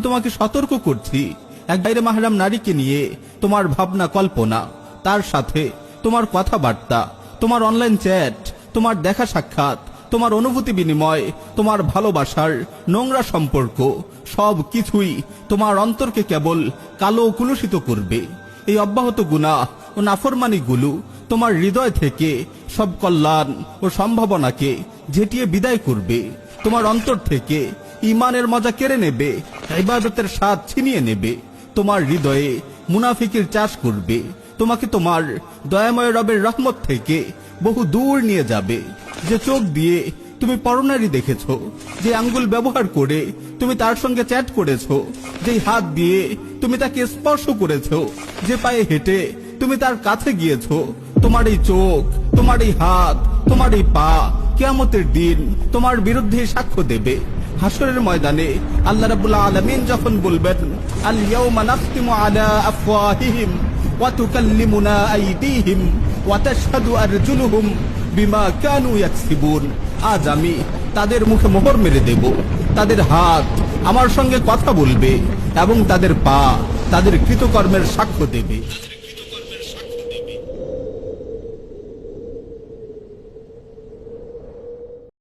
তোমাকে সতর্ক করছি, এক বাইরে মাহরাম নারীকে নিয়ে তোমার ভাবনা কল্পনা, তার সাথে তোমার কথাবার্তা, তোমার অনলাইন চ্যাট, তোমার দেখা সাক্ষাৎ, তোমার অনুভূতি বিনিময়, তোমার ভালোবাসার নোংরা সম্পর্ক, সব কিছুই তোমার অন্তরকে কেবল কালো কুলুষিত করবে। এই অব্যাহত গুনাহ ও নাফরমানিগুলো তোমার হৃদয় থেকে সব কল্যাণ ও সম্ভাবনাকে ঝেঁটিয়ে বিদায় করবে। তোমার অন্তর থেকে ঈমানের মজা কেড়ে নেবে, ইবাদতের স্বাদ ছিনিয়ে নেবে। তোমার হৃদয়ে মুনাফিকের চাষ করবে, তোমাকে তোমার দয়াময় রবের রহমত থেকে বহু দূর নিয়ে যাবে। যে চোখ দিয়ে তুমি পরনারী দেখেছো, যে আঙ্গুল ব্যবহার করে তুমি তার সঙ্গে চ্যাট করেছো, যেই হাত দিয়ে তুমি তাকে স্পর্শ করেছো, যে পায়ে হেঁটে তুমি তার কাছে গিয়েছো, তোমার এই চোখ, তোমার এই হাত, তোমার এই পা কিয়ামতের দিন তোমার বিরুদ্ধে সাক্ষ্য দেবে। হাসরের ময়দানে আল্লাহ রাব্বুল আলামিন যখন বলবেন, আল ইয়াউমা নাখতিমু আলা আফওয়াহিহিম ওয়া তুকাল্লিমুনা আইদিহিম ওয়া তাশহাদু আরজুলুহুম বিমা কানু ইয়াকসিবুন, আজ আমি তাদের মুখে মোহর মেরে দেব, তাদের হাত আমার সঙ্গে কথা বলবে এবং তাদের পা তাদের কৃতকর্মের সাক্ষ্য দেবে।